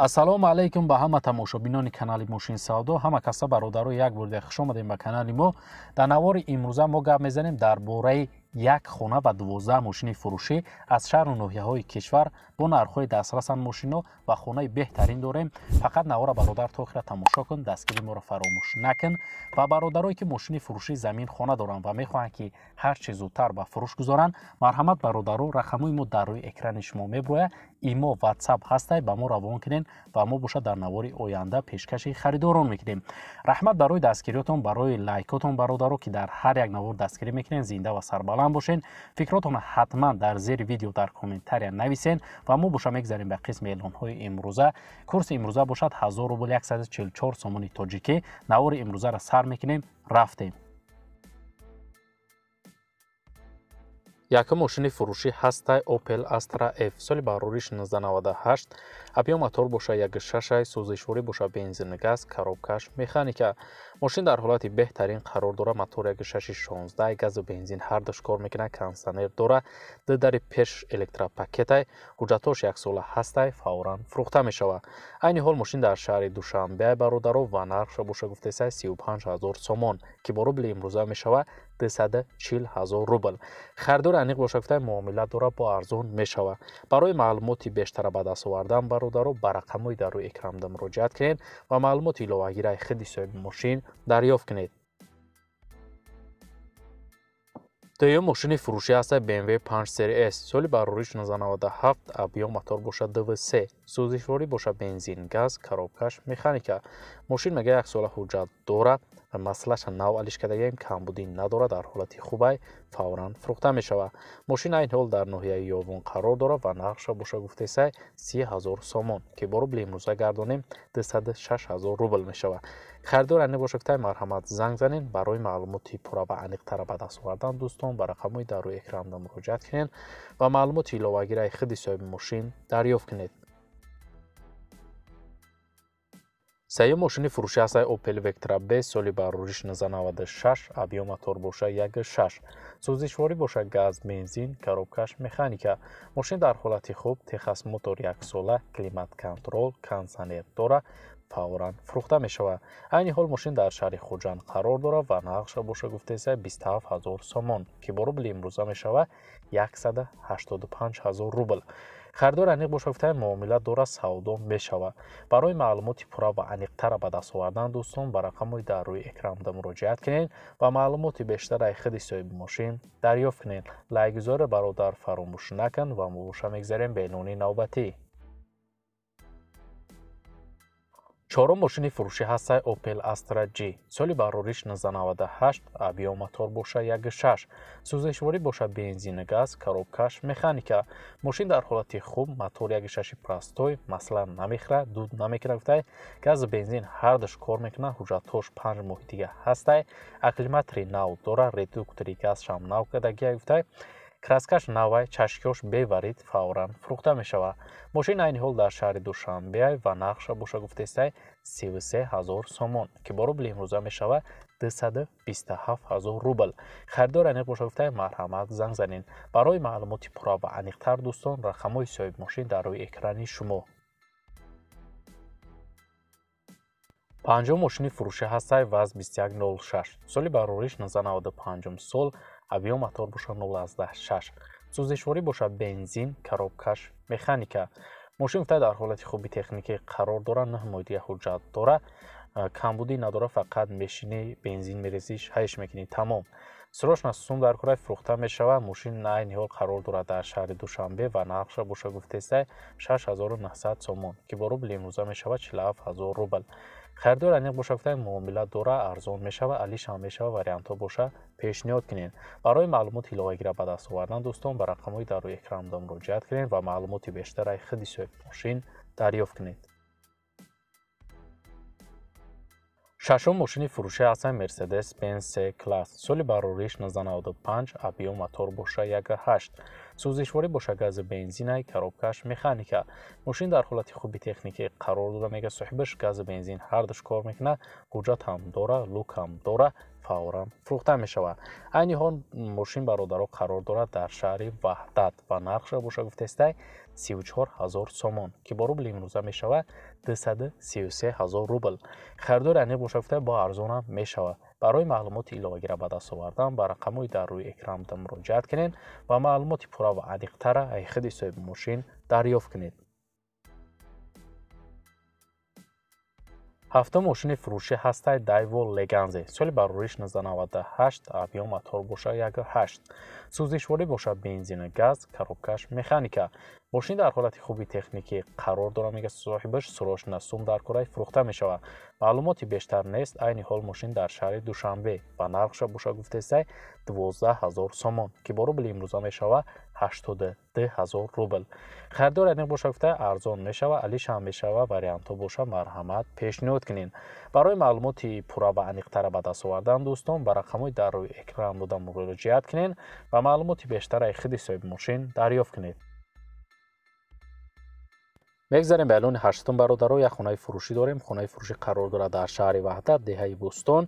ассалому алайкум ба ҳама тамошобинони канали Мошин Савдо. Ҳама каса бародару як бурда хуш омадем ба канали мо. Дар навори имрӯза мо гап мезанем дар бораи як хона ва 12 мошини фурӯшӣ аз шаҳру ноҳияҳои кишвар бо нархҳои дастрасан мошино ва хонаи беҳтарин дорем. Фақат навора бародар то охира тамошо кун, дастгирӣ моро фаромӯш накун. Ва бародарое ки мошини фурӯшии замин хона доранд ва мехоҳанд ки ҳар чӣ зудтар ба фурӯш гузоранд, марҳамат бародаро, рақамҳои мо дар рӯи экрани шумо меброяд. Имо WhatsApp ҳастай, ба мо равон кунед ва мо боша дар навори оянда пешкаши харидорон мекунем. Раҳмат барои дастгириётон, барои лайкотон бародаро ки дар ҳар як навор дастгирӣ мекунед. Зинда ва сарбаланд бошен. Фикротон ҳатман дар зери видео дар комментария нависен ва мо боша мегзарем ба қисми эълонҳои имрӯза. Курси имрӯза бошад 1000 рубл 144 сомони тоҷикӣ. Навори имрӯзаро сар мекунем, рафтем. Якум мошини фурӯшӣ ҳастай Opel Astra F соли барори 1698. Абъём мотор боша 1.6, сӯзишворӣ боша бензин газ, коробкаш механика. Мошин дар ҳолати беҳтарин қарор дорад. Мотор 1.6-16, газу бензин ҳардуш кор мекунад, кондитсионер дорад, дидари пеш электропакетай, ҳуҷҷатош 1 сола ҳастай, фавран фурӯхта мешавад. Айни ҳол мошин дар шаҳри Душанбе бародаро ва нархша боша гуфтеса 35000 сомон ки бо рубли имрӯза мешавад 240000 рубл. Харидори аниқ боша гуфта муомилат дорад, бо арзон мешавад. Барои маълумоти бештара ба даст овардан бародаро ба рақамҳои дар рӯи экранда муроҷиат кунед ва маълумоти иловагиро худи соҳиби мошин дарёфт кунед. Дуюм мошини фурӯшӣ ҳаста BMW 5 Series S соли барори 1997. Абъём мотор боша DV3, сӯзишворӣ боша бензин газ, коробкаш механика. Мошин мега 1 сола ҳуҷҷат дорад. Масъалаша нав алиш кардагем, камбудӣ надорад, дар ҳолати хубай, фавран фурӯхта мешавад. Мошин айни ҳол дар ноҳияи ёвон қарор дорад ва нархша боша гуфтеса 30000 сомон ки бо рубли имрӯза гардонем 206000 рубл мешавад. Харидори аниқ боша гуфта марҳамат занг занед. Барои маълумоти пурра ва аниқтара ба даст овардан дӯстон ба рақамҳои дар рӯи экранда муроҷиат кунед ва маълумоти иловагиро худи соҳиби мошин дарёфт кунед. Сеюм мошини фурӯшӣ ҳастай Opel Vectra B соли барори 1996. Абъём мотор боша 1.6, сӯзишворӣ боша газ, бензин, коробкаш механика. Мошин дар ҳолати хуб, техас мотор 1 сола, климат контрол, кондитсионер дорад, фавран фурӯхта мешавад. айни ҳол мошин дар шаҳри Хуҷанд қарор дорад ва нархша боша гуфтеса 27000 сомон ки бо рубли имрӯза мешавад 185000 рубл. Харидори аниқ боша гуфта муомилат дорад, савдо мешавад. Барои маълумоти пурра ва аниқтара ба даст овардан дӯстон ба рақамҳои дар рӯи экранда муроҷиат кунед ва маълумоти бештара худи соҳиби мошин дарёфт кунед. Лайкгузори бародар фаромӯш накун ва мо боша мегзарем ба эълони навбатӣ. Чорум мошини фурӯшӣ ҳастай Opel Astra G соли барори 1998. Абъём мотор боша 1.6, сӯзишворӣ боша бензин газ, коробкаш механика. Мошин дар ҳолати хуб, мотор 1.6 простой, масъала намехӯрад, дуд намекунад гуфтай, газу бензин ҳардуш кор мекунад, ҳуҷҷатош 5 моҳи дига ҳастай, акклиматори нав дорад, редуктори газшам нав кардагия гуфтай, краскаш навай, чашкёш беварид, фавран фурӯхта мешавад. Мошин айни ҳол дар шаҳри Душанбе ва нархша боша гуфтеса 33000 сомон ки бо рубли имрӯза мешавад 227000 рубл. харидори аниқ боша гуфта марҳамат занг занед. Барои маълумоти пурра ва аниқтар дӯстон рақамҳои соҳиби мошин дар рӯи экрани шумо. Панҷум мошини фурӯшӣ ҳастай ВАЗ 2106 соли барори 1995 сол. Абъём мотор боша 0.6, сӯзишворӣ боша бензин, коробкаш механика. мошин гуфта дар ҳолати хуби техникӣ қарор дорад, 9 моҳи дига ҳуҷҷат дорад, камбудӣ надорад, фақат мешини бензин мерезиш, ҳайш мекунӣ, тамом. срочна сум дар кора фурӯхта мешавад. мошин айни ҳол қарор дорад дар шаҳри Душанбе ва нархша боша гуфтеса 6900 сомон ки бо рубли имрӯза мешавад 47000 рубл. харидори аниқ боша гуфта муомилат дорад, арзон мешавад, алишам мешавад, вариантҳо боша пешниҳод кунед. барои маълумоти иловагиро ба даст овардан дӯстон ба рақамҳои дар рӯи экранда муроҷиат кунед ва маълумоти бештара худи соҳиби мошин дарёфт кунед. шашум мошини фурӯшӣ ҳастай Mercedes Benz C-Class соли барори 1995. Абъём мотор боша 1.8, сӯзишворӣ боша гази бензинай, коробкаш механика. мошин дар ҳолати хуби техникӣ қарор дода, мега соҳибаш гази бензин ҳардуш кор мекунад, ҳуҷҷат ҳам дора, лук ҳам дора, фавран фурӯхта мешавад. айни ҳол мошин бародаро қарор дорад дар шаҳри ваҳдат ва нархша боша гуфтестай 34 000 сомон ки бо рубли имрӯза мешавад 233 000 рубл. харидори аниқ боша гуфтестай бо арзонам мешавад. барои маълумоти иловагира ба даст овардан ба рақамҳои дар рӯи экранда муроҷиат кунед ва маълумоти пурра ва аниқтара аз худи соҳиби мошин дарёфт кунед. ҳафтум мошини фурӯшӣ ҳастаи Daewoo Leganze. соли барориш 1998, объем мотор боша 1.8, сӯзишворӣ боша бензин газ, коробкаш механика. мошин дар ҳолати хуби техникӣ қарор дорад, мега соҳибаш Сурош Насум дар Корея фурӯхта мешавад. маълумоти бештар нест. айни ҳол мошин дар шаҳри Душанбе ва нархша боша гуфтесай 12 000 сомон ки бо рубли имрӯза мешавад 82 000 рубл. харидори аниқ боша гуфтесай арзон мешавад, алишам мешавад, вариантҳо боша марҳамат пешниҳод кунед. барои маълумоти пурра ва аниқтара ба даст овардан дӯстон ба рақамҳои дар рӯи экран буда муроҷиат кунед ва маълумоти бештар аз худи соҳиби мошин дарёфт кунед. мегзарем ба эълони ҳаштум бародаро. як хонаи фурӯшӣ дорем. хонаи фурӯшӣ қарор дорад дар шаҳри ваҳдат, деҳаи Бӯстон.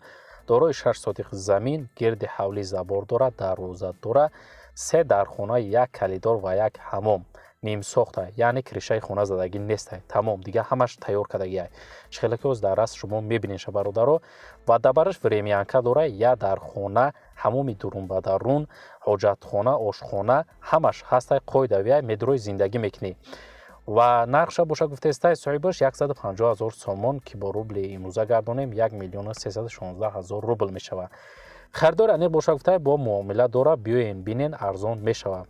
дорои 6 сотиқ замин, гирди ҳавлӣ забор дорад, дарвоза дорад, 3 дархона, 1 калидор ва 1 ҳамом. нимсохта, яъне кришаи хона задагӣ нест, тамом дига ҳамаш тайёр кардагиай. чихелаки оз дар аст шумо мебинед бародаро. ва дабараш времянка дорад, 1 дархона, ҳамоми дурун ба дарун, ҳоҷатхона, ошхона, ҳамаш ҳастай қоидавиай медрои зиндагӣ мекунӣ. ва нархша боша гуфтестай соҳибаш 150 000 сомон ки бо рубли имрӯза гардонем 1 316 000 рубл мешавад. харидори аниқ боша гуфтестай бо муомила дора, биёен бинен, арзон мешавад.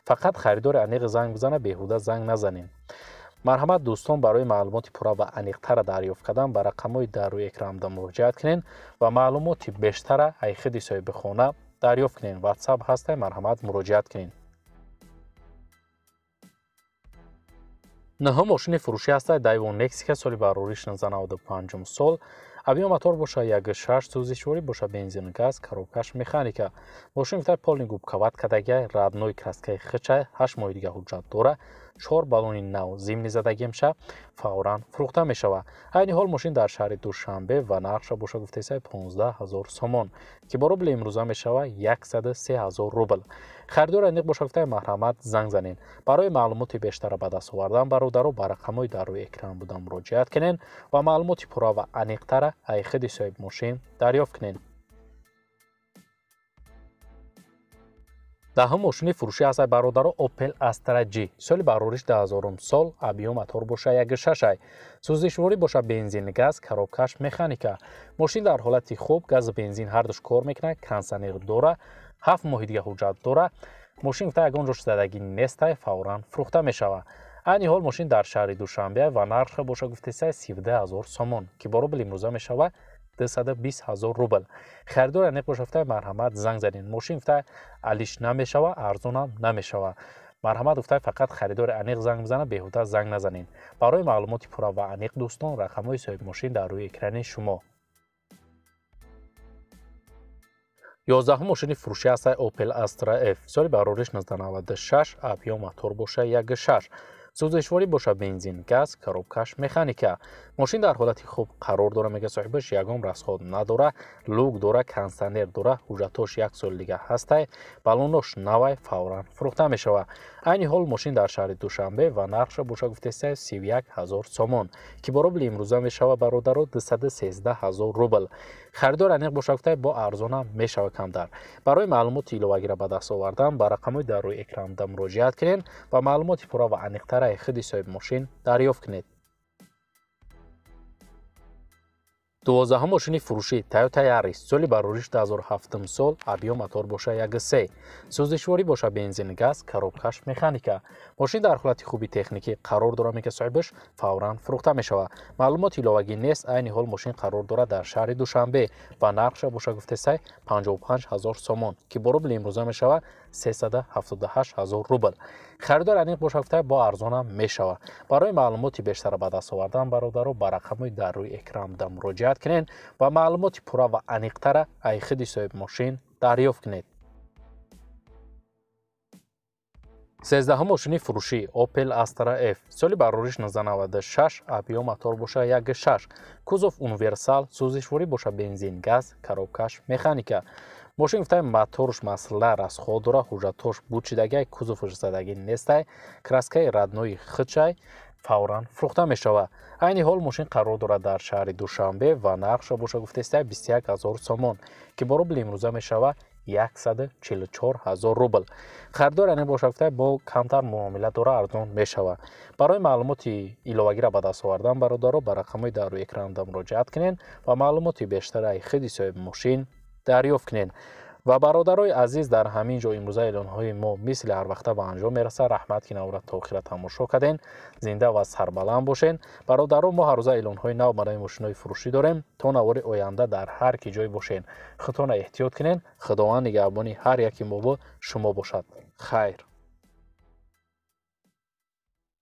фақат харидори аниқ занг бизана, беҳуда занг назанем. марҳамат дӯстон, барои маълумоти пурра ва аниқтара дарёфт кардан ба рақамҳои дар рӯи экранда муроҷиат кунед ва маълумоти бештара аз худи соҳиби хона дарёфт кунед. ватсап ҳастай, марҳамат муроҷиат кунед. наҳум мошини фурӯшӣ ҳастад Daewoo Nexia. соли барориш 1995 сол. объем мотор боша 1.6, сӯзишворӣ боша бензин газ, коробкаш механика. мошин гуфтад полни губкават кадагиай, радной краскаи хичай, 8 моҳи дига ҳуҷҷат дора, 4 баллони нав зимни задагимша фавран фурӯхта мешавад. айни ҳол мошин дар шаҳри Душанбе ва нархша боша гуфтесай 15 000 сомон ки бо рубли имрӯза мешавад 103 000 рубл. харидори аниқ боша гуфтесай марҳамат занг занед. барои маълумоти бештара ба даст овардан бародаро ба рақамҳои дар рӯи экран буда муроҷиат кунед ва маълумоти пурра ва аниқтара аз худи соҳиби мошин дарёфт кунед. даҳум мошини фурӯшӣ ҳастад бародаро Opel Astra G. соли барориш 2000 сол. объем мотор боша 1.6, сӯзишворӣ боша бензин газ, коробкаш механика. мошин дар ҳолати хуб, газу бензин ҳардуш кор мекунад, кондитсионер дора, 7 моҳи дига ҳуҷҷат дора. мошин гуфта ягон ҷош задагӣ нестай, фавран фурӯхта мешавад. айни ҳол мошин дар шаҳри Душанбе ва нархша боша гуфтесай 17 000 сомон ки бо рубли имрӯза мешавад 220 000 рубл. харидори аниқ боша гуфтесай марҳамат занг занед. мошин гуфта алиш намешавад, арзонам намешавад. марҳамат гуфтесай фақат харидори аниқ занг бизана, беҳуда занг назанед. барои маълумоти пурра ва аниқ дӯстон рақамҳои соҳиби мошин дар рӯи экрани шумо. 11 мошини фурӯшӣ ҳастад Opel Astra F. соли барориш 1996, объем мотор боша 1.6, сӯзишворӣ боша бензин газ, коробкаш механика. мошин дар ҳолати хуб қарор дора, мега соҳибаш ягон расход надора, лук дора, кондитсионер дора, ҳуҷҷатош 1 соли дига ҳастай, баллонош навай, фавран фурӯхта мешавад. айни ҳол мошин дар шаҳри Душанбе ва нархша боша гуфтесай 31 000 сомон ки бо рубли имрӯза мешавад бародаро 213 000 рубл. харидори аниқ боша гуфтесай бо арзонам мешавад камтар. барои маълумоти иловагира ба даст овардан ба рақамҳои дар рӯи экранда муроҷиат кунед ва маълумоти пурра ва аниқтара аз худи соҳиби мошин дарёфт кунед. 12 мошини фурӯшӣ Toyota Yaris. соли барориш 2007 сол. объем мотор боша 1.3, сӯзишворӣ боша бензин газ, коробкаш механика. мошин дар ҳолати хуби техникӣ қарор дора, мега соҳибаш фавран фурӯхта мешавад. маълумоти иловагӣ нест. айни ҳол мошин қарор дорад дар шаҳри Душанбе ва нархша боша гуфтесай 55 000 сомон ки бо рубли имрӯза мешавад 378 000 рубл. харидори аниқ боша гуфтесай бо арзонам мешавад. барои маълумоти бештара ба даст овардан бародаро ба рақамҳои дар рӯи экран буда муроҷиат кунед ва маълумоти пурра ва аниқтара аз худи соҳиби мошин дарёфт кунед. 13 мошини фурӯшӣ Opel Astra F соли барориш 1996 абиё мотор боша 1.6 кузов универсал сӯзишворӣ боша бензин газ коробкаш механика мошин гуфтаи моторш масъала расход дора ҳуҷҷатош бучидагиай кузовш задагӣ нестай краскаи раднои хичай фавран фурӯхта мешавад айни ҳол мошин қарор дорад дар шаҳри душанбе ва нархша боша гуфтаистаи 21 000 сомон ки бо рубли имрӯза мешавад 144 000 рубл харидор яъне боша гуфтаи бо камтар муомила дора арзон мешавад барои маълумоти иловагиро ба даст овардан бародаро ба рақамҳои дар рӯи экранда муроҷиат кунед ва маълумоти бештараи худи соҳиби мошин дарёфт кунед ва бародарои азиз дар ҳамин ҷо имрӯза эълонҳои мо мисли ҳарвақта ба анҷом мерасад раҳмат ки навро то охира тамошо карден зинда ва сарбаланд бошен бародаро мо ҳаррӯза эълонҳои нав барои мошинои фурӯшӣ дорем то навори оянда дар ҳар ки ҷой бошен худтонро эҳтиёт кунед худованд нигаҳбони ҳар яки мо бо шумо бошад хайр